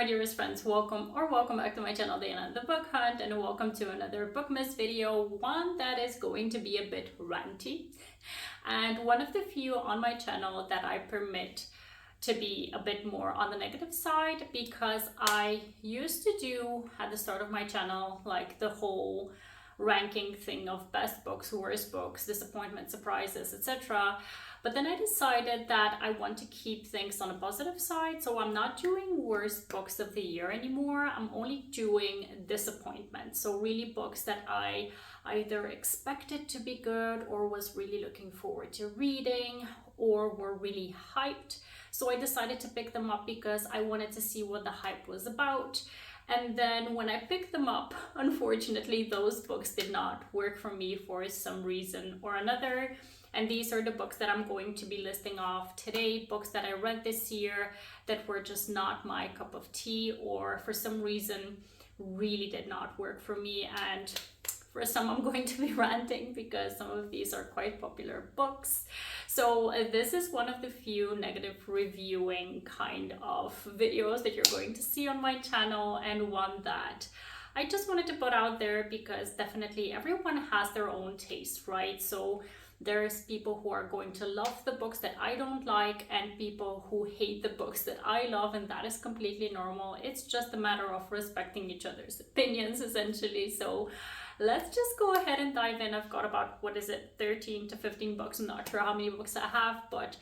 my dearest friends, welcome back to my channel, Dana the Book Hunt, and welcome to another Bookmas video, one that is going to be a bit ranty and one of the few on my channel that I permit to be a bit more on the negative side, because I used to do at the start of my channel like the whole ranking thing of best books, worst books, disappointment, surprises, etc. But then I decided that I want to keep things on a positive side, so I'm not doing worst books of the year anymore. I'm only doing disappointments, so really books that I either expected to be good or was really looking forward to reading or were really hyped. So I decided to pick them up because I wanted to see what the hype was about. And then when I picked them up, unfortunately, those books did not work for me for some reason or another. And these are the books that I'm going to be listing off today, books that I read this year that were just not my cup of tea, or for some reason really did not work for me. And for some, I'm going to be ranting because some of these are quite popular books. So this is one of the few negative reviewing kind of videos that you're going to see on my channel, and one that I just wanted to put out there because definitely everyone has their own taste, right? So there's people who are going to love the books that I don't like and people who hate the books that I love, and that is completely normal. It's just a matter of respecting each other's opinions, essentially. So let's just go ahead and dive in. I've got about, 13 to 15 books. I'm not sure how many books I have, but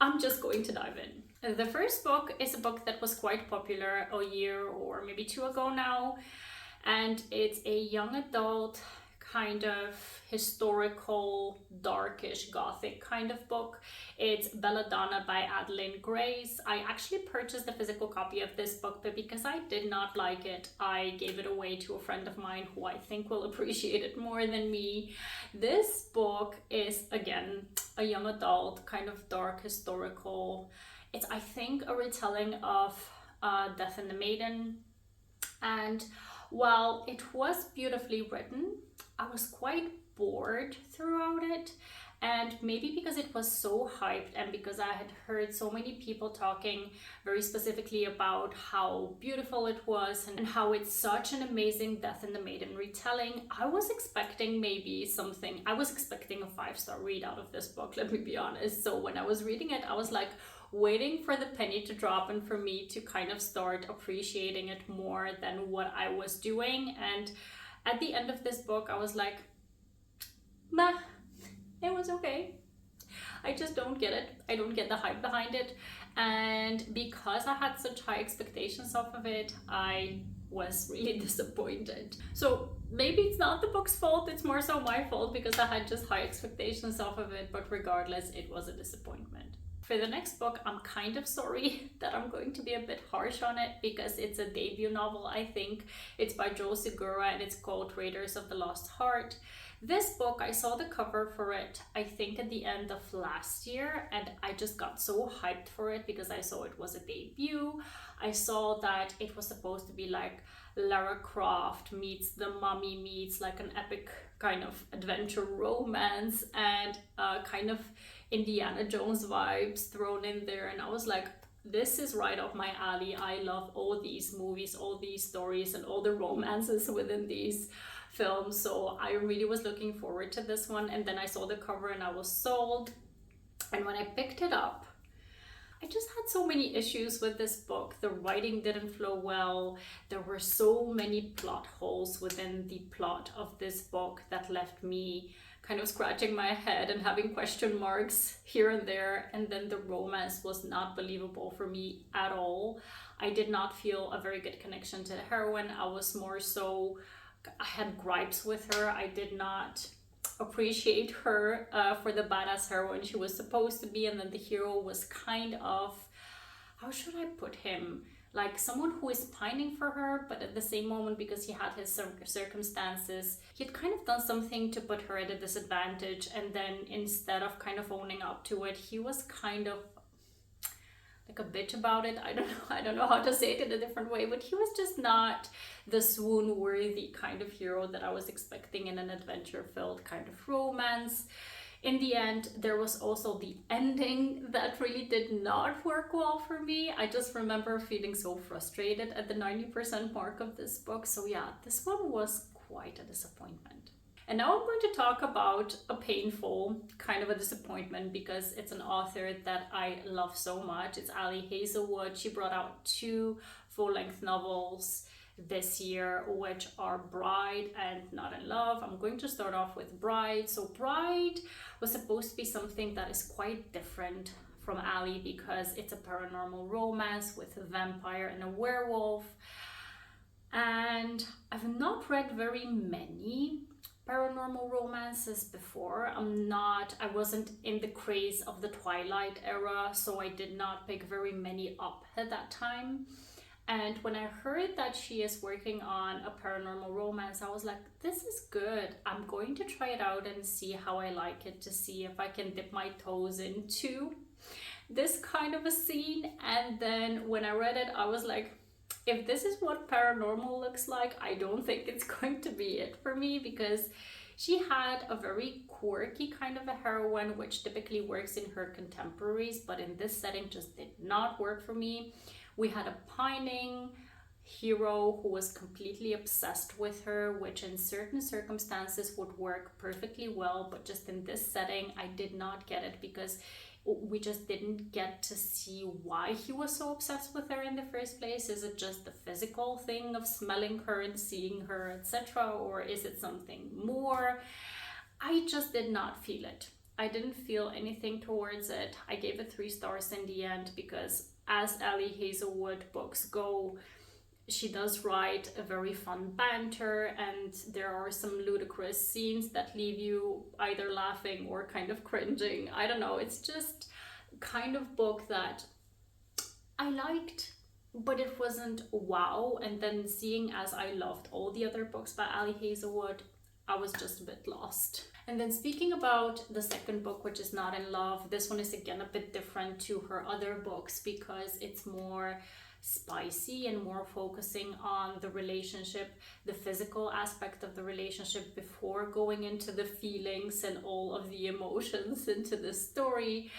I'm just going to dive in. The first book is a book that was quite popular a year or maybe two ago now, and it's a young adult kind of historical, darkish, gothic kind of book. It's Belladonna by Adeline Grace. I actually purchased a physical copy of this book, but because I did not like it, I gave it away to a friend of mine who I think will appreciate it more than me. This book is, again, a young adult, kind of dark, historical. It's, I think, a retelling of Death and the Maiden. And while it was beautifully written, I was quite bored throughout it, and maybe because it was so hyped and because I had heard so many people talking very specifically about how beautiful it was and how it's such an amazing Death and the Maiden retelling, I was expecting maybe something. I was expecting a 5-star read out of this book, let me be honest. So when I was reading it, I was like waiting for the penny to drop and for me to kind of start appreciating it more than what I was doing. And at the end of this book, I was like, meh, it was okay. I just don't get it. I don't get the hype behind it. And because I had such high expectations off of it, I was really disappointed. So maybe it's not the book's fault, it's more so my fault because I had just high expectations off of it, but regardless, it was a disappointment. For the next book, I'm kind of sorry that I'm going to be a bit harsh on it because it's a debut novel, I think. It's by Joe Segura and it's called Raiders of the Lost Heart. This book, I saw the cover for it, I think at the end of last year, and I just got so hyped for it because I saw it was a debut. I saw that it was supposed to be like Lara Croft meets The Mummy meets like an epic kind of adventure romance, and kind of Indiana Jones vibes thrown in there, and I was like, this is right up my alley. I love all these movies, all these stories, and all the romances within these films, so I really was looking forward to this one. And then I saw the cover and I was sold, and when I picked it up, I just had so many issues with this book. The writing didn't flow well. There were so many plot holes within the plot of this book that left me kind of scratching my head and having question marks here and there. And then the romance was not believable for me at all. I did not feel a very good connection to the heroine. I was more so, I had gripes with her. I did not appreciate her for the badass heroine she was supposed to be, and then the hero was kind of, how should I put him, like someone who is pining for her, but at the same moment, because he had his circumstances, he had kind of done something to put her at a disadvantage, and then instead of kind of owning up to it, he was kind of like a bitch about it. I don't know how to say it in a different way, but he was just not the swoon worthy kind of hero that I was expecting in an adventure filled kind of romance. In the end, there was also the ending that really did not work well for me. I just remember feeling so frustrated at the 90% mark of this book. So yeah, this one was quite a disappointment. And now I'm going to talk about a painful kind of a disappointment because it's an author that I love so much. It's Ali Hazelwood. She brought out 2 full-length novels this year, which are Bride and Not in Love. I'm going to start off with Bride. So Bride was supposed to be something that is quite different from Ali because it's a paranormal romance with a vampire and a werewolf. And I've not read very many paranormal romances before. I wasn't in the craze of the Twilight era, so I did not pick very many up at that time. And when I heard that she is working on a paranormal romance, I was like, this is good. I'm going to try it out and see how I like it, to see if I can dip my toes into this kind of a scene. And then when I read it, I was like, if this is what paranormal looks like, I don't think it's going to be it for me, because she had a very quirky kind of a heroine, which typically works in her contemporaries, but in this setting just did not work for me. We had a pining hero who was completely obsessed with her, which in certain circumstances would work perfectly well, but just in this setting, I did not get it because we just didn't get to see why he was so obsessed with her in the first place. Is it just the physical thing of smelling her and seeing her, etc., or is it something more? I just did not feel it. I didn't feel anything towards it. I gave it 3 stars in the end because, as Ali Hazelwood books go, she does write a very fun banter, and there are some ludicrous scenes that leave you either laughing or kind of cringing. I don't know, it's just kind of book that I liked, but it wasn't wow. And then seeing as I loved all the other books by Ali Hazelwood, I was just a bit lost. And then speaking about the second book, which is Not in Love, this one is again a bit different to her other books because it's more spicy and more focusing on the relationship, the physical aspect of the relationship before going into the feelings and all of the emotions into the story.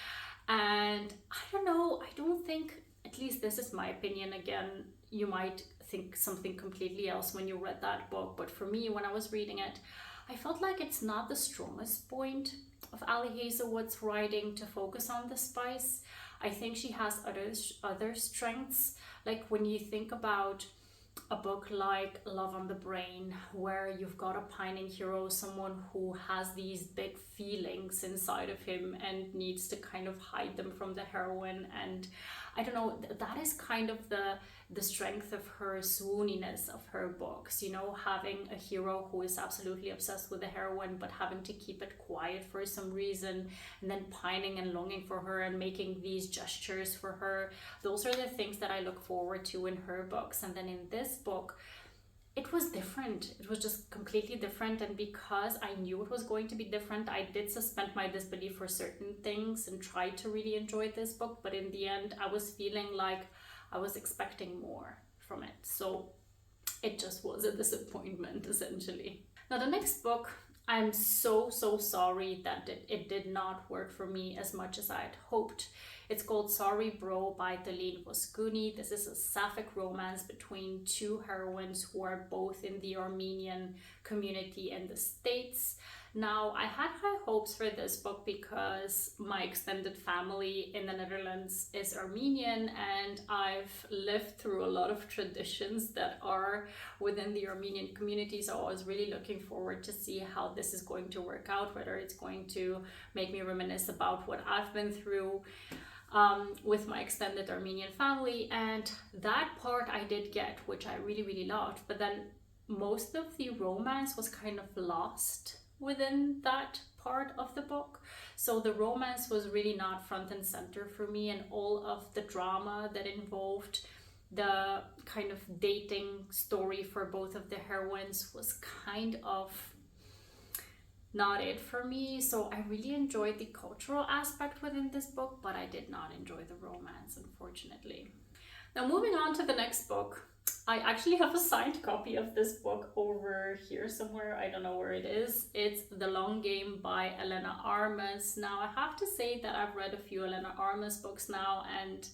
And I don't know, I don't think, at least this is my opinion, again, you might think something completely else when you read that book, but for me, when I was reading it, I felt like it's not the strongest point of Ali Hazelwood's writing to focus on the spice. I think she has other strengths. Like when you think about a book like Love on the Brain, where you've got a pining hero, someone who has these big feelings inside of him and needs to kind of hide them from the heroine. And I don't know, that is kind of the strength of her swooniness of her books, you know, having a hero who is absolutely obsessed with the heroine but having to keep it quiet for some reason, and then pining and longing for her and making these gestures for her. Those are the things that I look forward to in her books. And then in this book, it was different. It was just completely different. And because I knew it was going to be different, I did suspend my disbelief for certain things and tried to really enjoy this book. But in the end, I was feeling like I was expecting more from it. So it just was a disappointment, essentially. Now, the next book, I'm so sorry that it did not work for me as much as I had hoped. It's called Sorry Bro by Talene Voskouni. This is a sapphic romance between 2 heroines who are both in the Armenian community in the States. Now, I had high hopes for this book because my extended family in the Netherlands is Armenian, and I've lived through a lot of traditions that are within the Armenian community. So I was really looking forward to see how this is going to work out, whether it's going to make me reminisce about what I've been through with my extended Armenian family. And that part I did get, which I really loved. But then most of the romance was kind of lost within that part of the book. So the romance was really not front and center for me, and all of the drama that involved the kind of dating story for both of the heroines was kind of not it for me. So I really enjoyed the cultural aspect within this book, but I did not enjoy the romance, unfortunately. Now, moving on to the next book, I actually have a signed copy of this book over here somewhere. I don't know where it is. It's The Long Game by Elena Armas. Now, I have to say that I've read a few Elena Armas books now, and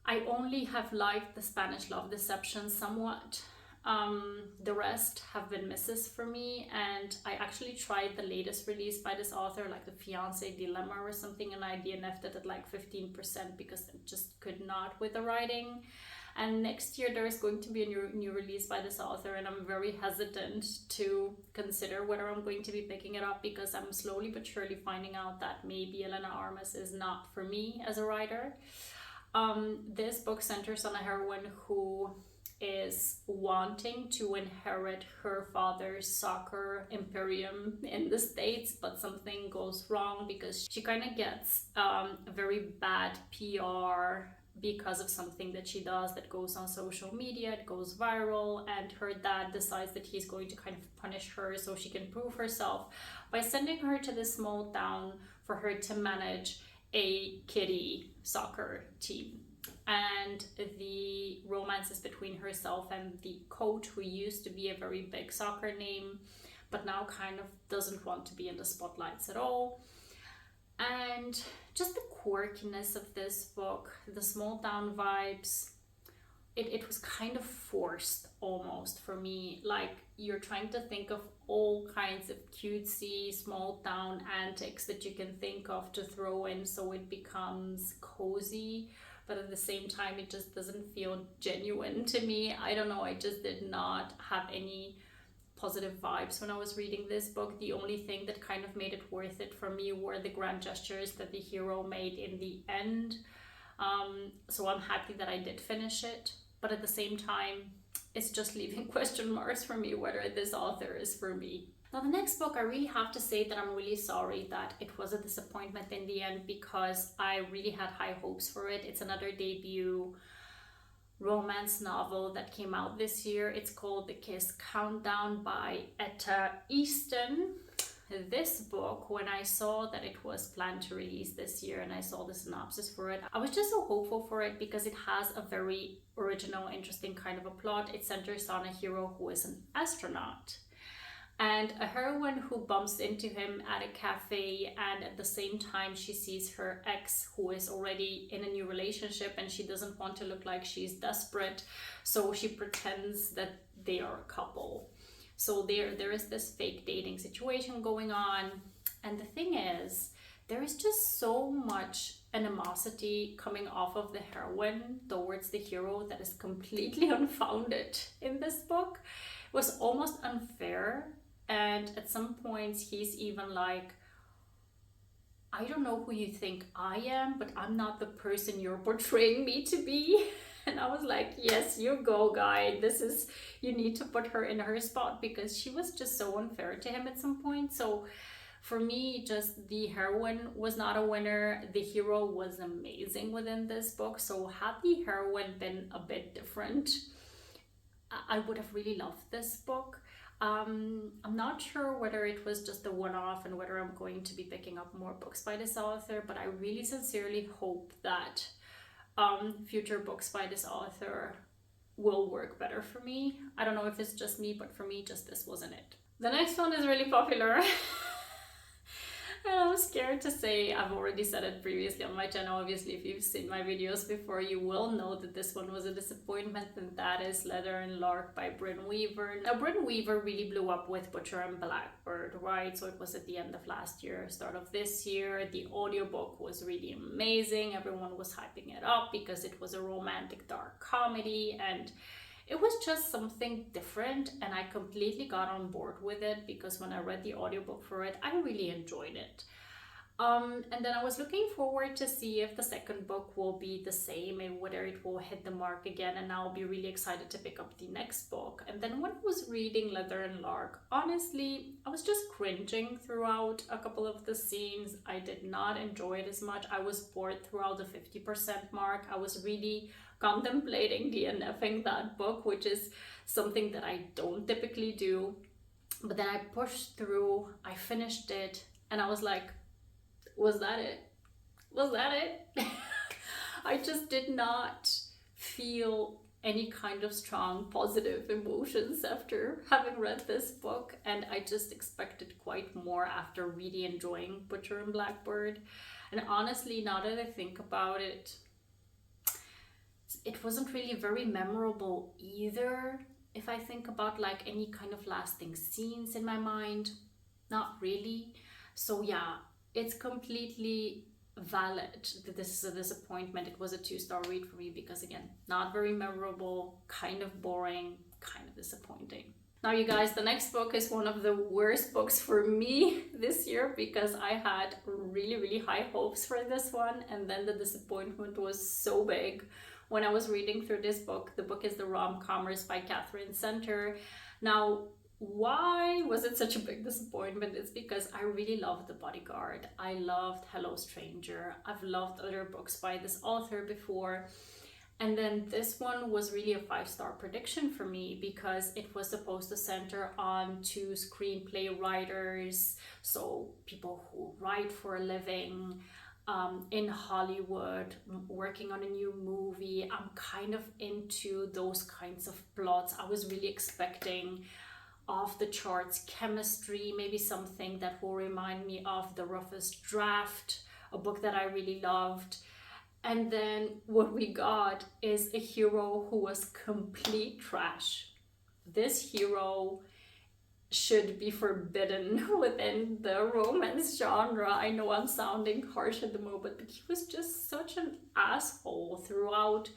I only have liked The Spanish Love Deception somewhat. The rest have been misses for me, and I actually tried the latest release by this author, like the Fiance Dilemma or something, and I DNF'd it at like 15% because I just could not with the writing. And next year there is going to be a new release by this author, and I'm very hesitant to consider whether I'm going to be picking it up because I'm slowly but surely finding out that maybe Elena Armas is not for me as a writer. This book centers on a heroine who is wanting to inherit her father's soccer imperium in the States, but something goes wrong because she kind of gets a very bad PR because of something that she does that goes on social media. It goes viral, and her dad decides that he's going to kind of punish her so she can prove herself by sending her to this small town for her to manage a kiddie soccer team. And the romance is between herself and the coach, who used to be a very big soccer name but now kind of doesn't want to be in the spotlights at all. And just the quirkiness of this book, the small town vibes, it was kind of forced almost for me. Like, you're trying to think of all kinds of cutesy small town antics that you can think of to throw in so it becomes cozy, but at the same time it just doesn't feel genuine to me. I don't know, I just did not have any positive vibes when I was reading this book. The only thing that kind of made it worth it for me were the grand gestures that the hero made in the end. So I'm happy that I did finish it, but at the same time it's just leaving question marks for me whether this author is for me. Now, the next book, I really have to say that I'm really sorry that it was a disappointment in the end, because I really had high hopes for it. It's another debut romance novel that came out this year. It's called The Kiss Countdown by Etta Easton. This book, when I saw that it was planned to release this year and I saw the synopsis for it, I was just so hopeful for it because it has a very original, interesting kind of a plot. It centers on a hero who is an astronaut and a heroine who bumps into him at a cafe, and at the same time she sees her ex who is already in a new relationship and she doesn't want to look like she's desperate, so she pretends that they are a couple. So there is this fake dating situation going on, and the thing is, there is just so much animosity coming off of the heroine towards the hero that is completely unfounded in this book. It was almost unfair. And at some points he's even like, I don't know who you think I am, but I'm not the person you're portraying me to be. And I was like, yes, you go, guy. You need to put her in her spot, because she was just so unfair to him at some point. So for me, just the heroine was not a winner. The hero was amazing within this book. So had the heroine been a bit different, I would have really loved this book. I'm not sure whether it was just a one-off and whether I'm going to be picking up more books by this author, but I really sincerely hope that future books by this author will work better for me. I don't know if it's just me, but for me, just this wasn't it. The next one is really popular. And I'm scared to say, I've already said it previously on my channel. Obviously, if you've seen my videos before, you will know that this one was a disappointment, and that is Leather and Lark by Bryn Weaver. Now, Bryn Weaver really blew up with Butcher and Blackbird, right? So it was at the end of last year, start of this year. The audiobook was really amazing. Everyone was hyping it up because it was a romantic dark comedy, and it was just something different, and I completely got on board with it because when I read the audiobook for it, I really enjoyed it. And then I was looking forward to see if the second book will be the same and whether it will hit the mark again, and I'll be really excited to pick up the next book. And then when I was reading Leather and Lark, honestly, I was just cringing throughout a couple of the scenes. I did not enjoy it as much. I was bored throughout the 50% mark. I was really contemplating DNFing that book, which is something that I don't typically do. But then I pushed through, I finished it, and I was like, was that it? Was that it? I just did not feel any kind of strong positive emotions after having read this book, and I just expected quite more after really enjoying Butcher and Blackbird. And honestly, now that I think about it, it wasn't really very memorable either. If I think about like any kind of lasting scenes in my mind, not really. So yeah, it's completely valid that this is a disappointment. It was a 2-star read for me because again, not very memorable, kind of boring, kind of disappointing. Now you guys, the next book is one of the worst books for me this year because I had really high hopes for this one, and then the disappointment was so big when I was reading through this book. The book is The Rom-Commers by Catherine Center. Now, why was it such a big disappointment? It's because I really loved The Bodyguard. I loved Hello Stranger. I've loved other books by this author before. And then this one was really a 5-star prediction for me because it was supposed to center on 2 screenplay writers, so people who write for a living in Hollywood, working on a new movie. I'm kind of into those kinds of plots. I was really expecting off the charts chemistry, maybe something that will remind me of The Roughest Draft, a book that I really loved. And then what we got is a hero who was complete trash. This hero should be forbidden within the romance genre. I know I'm sounding harsh at the moment, but he was just such an asshole throughout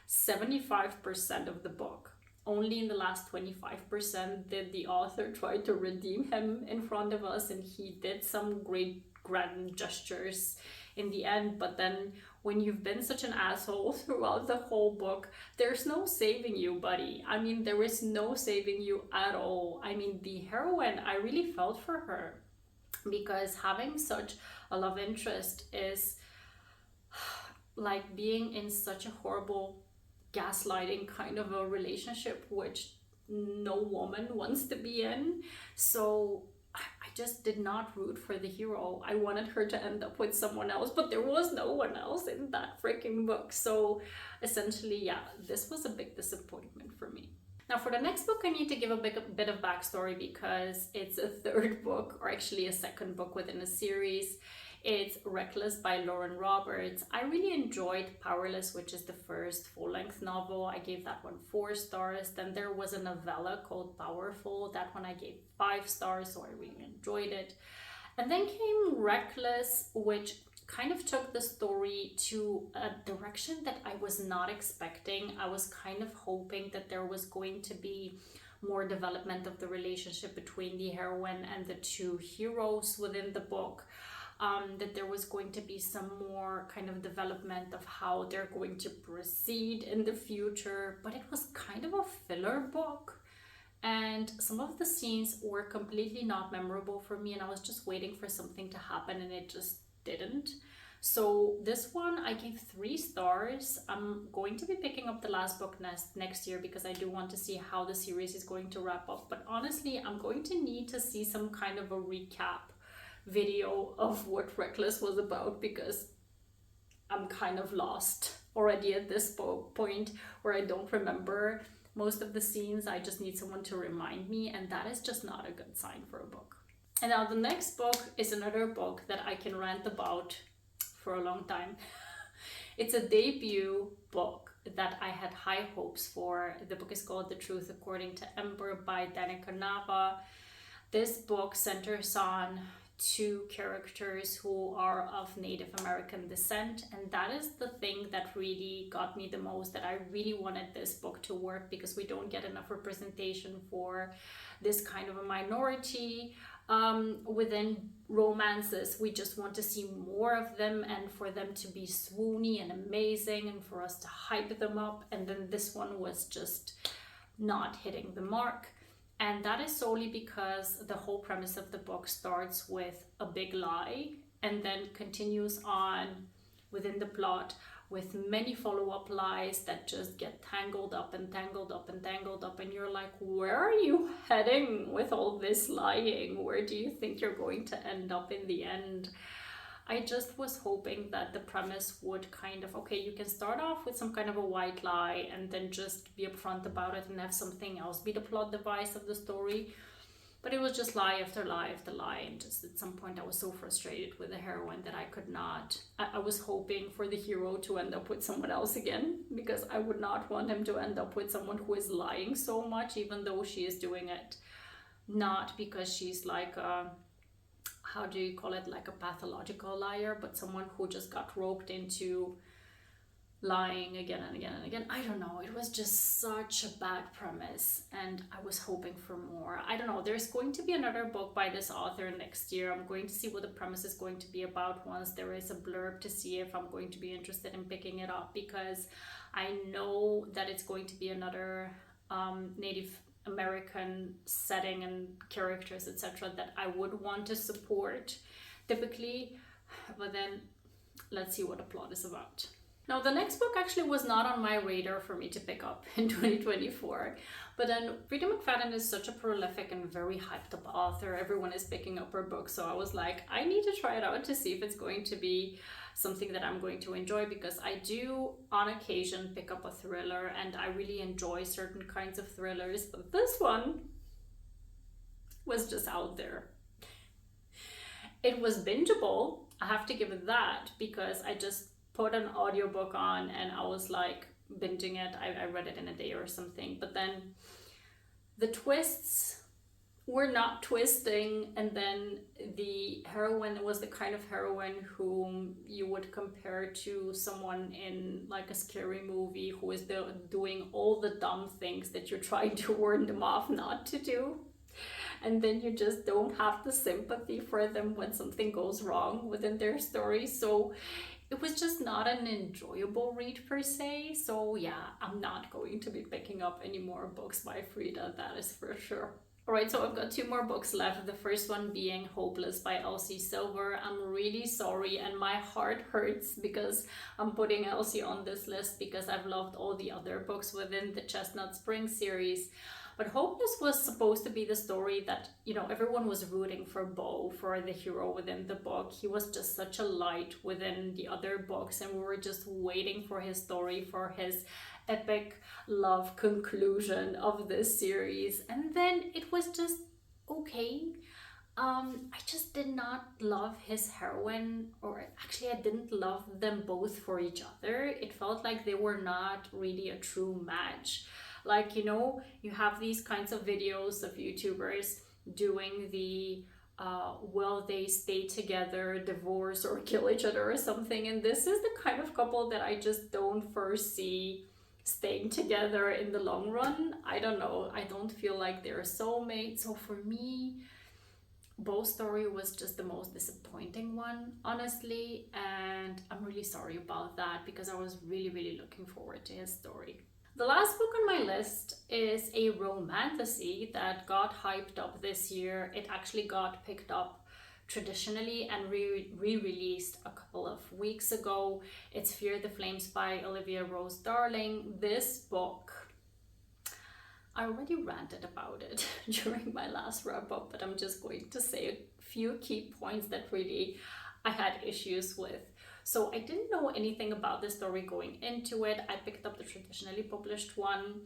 75% of the book. Only in the last 25% did the author try to redeem him in front of us, and he did some great grand gestures in the end. But then when you've been such an asshole throughout the whole book, there's no saving you, buddy. I mean, there is no saving you at all. I mean, the heroine, I really felt for her because having such a love interest is like being in such a horrible gaslighting kind of a relationship, which no woman wants to be in. So I just did not root for the hero. I wanted her to end up with someone else, but there was no one else in that freaking book. So essentially, yeah, this was a big disappointment for me. Now for the next book, I need to give a bit of backstory because it's a 3rd book, or actually a 2nd book within a series. It's Reckless by Lauren Roberts. I really enjoyed Powerless, which is the first full-length novel. I gave that one 4 stars. Then there was a novella called Powerful. That one I gave 5 stars, so I really enjoyed it. And then came Reckless, which kind of took the story to a direction that I was not expecting. I was kind of hoping that there was going to be more development of the relationship between the heroine and the 2 heroes within the book. That there was going to be some more kind of development of how they're going to proceed in the future, but it was kind of a filler book, and some of the scenes were completely not memorable for me, and I was just waiting for something to happen and it just didn't. So this one I gave 3 stars. I'm going to be picking up the last book next year because I do want to see how the series is going to wrap up, but honestly I'm going to need to see some kind of a recap video of what Reckless was about because I'm kind of lost already at this point where I don't remember most of the scenes. I just need someone to remind me, and that is just not a good sign for a book. And now the next book is another book that I can rant about for a long time. It's a debut book that I had high hopes for. The book is called The Truth According to Ember by Danica Nava. This book centers on 2 characters who are of Native American descent, and that is the thing that really got me the most, that I really wanted this book to work because we don't get enough representation for this kind of a minority within romances. We just want to see more of them and for them to be swoony and amazing and for us to hype them up, and then this one was just not hitting the mark. And that is solely because the whole premise of the book starts with a big lie and then continues on within the plot with many follow-up lies that just get tangled up and tangled up and tangled up, and you're like, where are you heading with all this lying? Where do you think you're going to end up in the end? I just was hoping that the premise would kind of, okay, you can start off with some kind of a white lie and then just be upfront about it and have something else be the plot device of the story. But it was just lie after lie after lie, and just at some point I was so frustrated with the heroine that I could not. I was hoping for the hero to end up with someone else again, because I would not want him to end up with someone who is lying so much, even though she is doing it not because she's like a, how do you call it, like a pathological liar, but someone who just got roped into lying again and again and again. I don't know, it was just such a bad premise, and I was hoping for more. I don't know, there's going to be another book by this author next year. I'm going to see what the premise is going to be about once there is a blurb, to see if I'm going to be interested in picking it up, because I know that it's going to be another Native American setting and characters, etc., that I would want to support typically. But then let's see what the plot is about. Now, the next book actually was not on my radar for me to pick up in 2024, but then Rita McFadden is such a prolific and very hyped up author. Everyone is picking up her book, so I was like, I need to try it out to see if it's going to be something that I'm going to enjoy, because I do on occasion pick up a thriller and I really enjoy certain kinds of thrillers, but this one was just out there. It was bingeable, I have to give it that, because I just put an audiobook on and I was like binging it. I read it in a day or something, but then the twists were not twisting, and then the heroine was the kind of heroine whom you would compare to someone in like a scary movie who is doing all the dumb things that you're trying to warn them off not to do, and then you just don't have the sympathy for them when something goes wrong within their story. So it was just not an enjoyable read per se. So yeah, I'm not going to be picking up any more books by Frida, that is for sure. Alright, so I've got 2 more books left. The first one being Hopeless by Elsie Silver. I'm really sorry, and my heart hurts because I'm putting Elsie on this list because I've loved all the other books within the Chestnut Spring series. But Hopeless was supposed to be the story that, you know, everyone was rooting for Bo, for the hero within the book. He was just such a light within the other books, and we were just waiting for his story, for his epic love conclusion of this series. And then it was just okay. I just did not love his heroine, or actually I didn't love them both for each other. It felt like they were not really a true match. Like, you know, you have these kinds of videos of YouTubers doing the will they stay together, divorce, or kill each other or something, and this is the kind of couple that I just don't foresee staying together in the long run. I don't know, I don't feel like they're soulmates. So for me, Bo's story was just the most disappointing one, honestly, and I'm really sorry about that because I was really looking forward to his story. The last book on my list is a romantasy that got hyped up this year. It actually got picked up traditionally and re-released a couple of weeks ago. It's Fear the Flames by Olivia Rose Darling. This book, I already ranted about it during my last wrap up, but I'm just going to say a few key points that really I had issues with. So I didn't know anything about the story going into it. I picked up the traditionally published one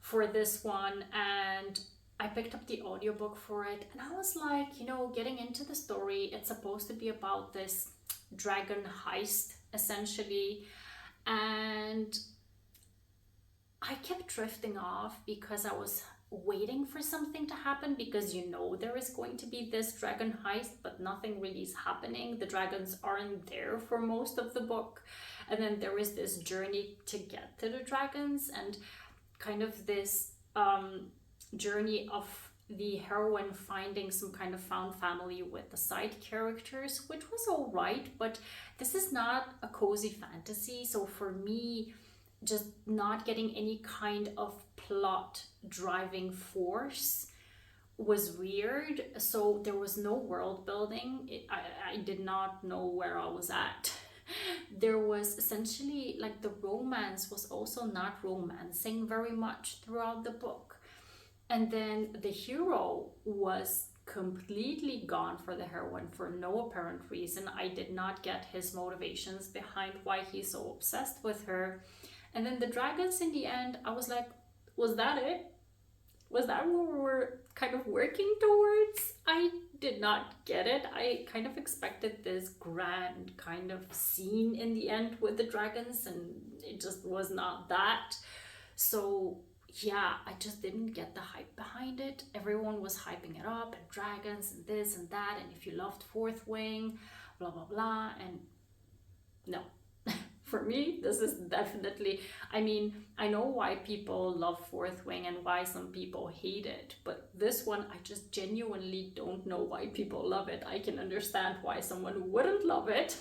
for this one, and I picked up the audiobook for it, and I was like, you know, getting into the story, it's supposed to be about this dragon heist essentially, and I kept drifting off because I was waiting for something to happen, because you know there is going to be this dragon heist, but nothing really is happening. The dragons aren't there for most of the book, and then there is this journey to get to the dragons, and kind of this journey of the heroine finding some kind of found family with the side characters, which was all right, but this is not a cozy fantasy. So for me, just not getting any kind of plot driving force was weird. So there was no world building. I did not know where I was at. There was essentially like the romance was also not romancing very much throughout the book. And then the hero was completely gone for the heroine for no apparent reason. I did not get his motivations behind why he's so obsessed with her. And then the dragons in the end, I was like, was that it? Was that what we were kind of working towards? I did not get it. I kind of expected this grand kind of scene in the end with the dragons, and it just was not that. So yeah, I just didn't get the hype behind it. Everyone was hyping it up, and dragons and this and that, and if you loved Fourth Wing, blah blah blah, and no. For me, this is definitely, I mean, I know why people love Fourth Wing and why some people hate it, but this one, I just genuinely don't know why people love it. I can understand why someone wouldn't love it,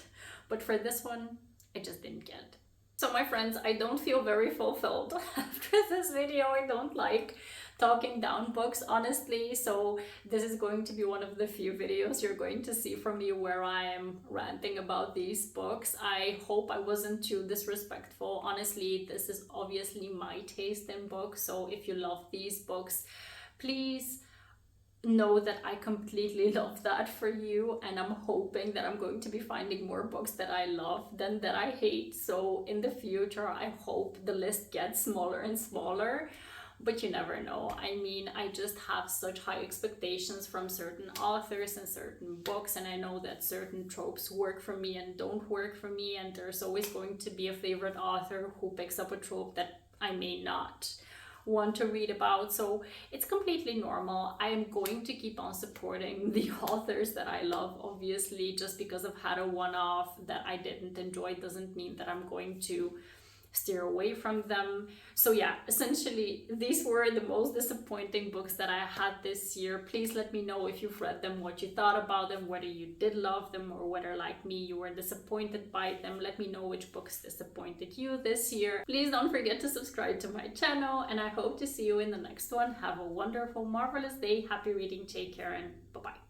but for this one, I just didn't get it. So my friends, I don't feel very fulfilled after this video. I don't like talking down books, honestly, so this is going to be one of the few videos you're going to see from me where I am ranting about these books. I hope I wasn't too disrespectful. Honestly, this is obviously my taste in books, so if you love these books, please know that I completely love that for you, and I'm hoping that I'm going to be finding more books that I love than that I hate. So in the future, I hope the list gets smaller and smaller, but you never know. I mean, I just have such high expectations from certain authors and certain books, and I know that certain tropes work for me and don't work for me, and there's always going to be a favorite author who picks up a trope that I may not want to read about. So it's completely normal. I am going to keep on supporting the authors that I love. Obviously, just because I've had a one-off that I didn't enjoy doesn't mean that I'm going to steer away from them. So yeah, essentially these were the most disappointing books that I had this year. Please let me know if you've read them, what you thought about them, whether you did love them, or whether like me you were disappointed by them. Let me know which books disappointed you this year. Please don't forget to subscribe to my channel, and I hope to see you in the next one. Have a wonderful, marvelous day. Happy reading, take care, and bye-bye.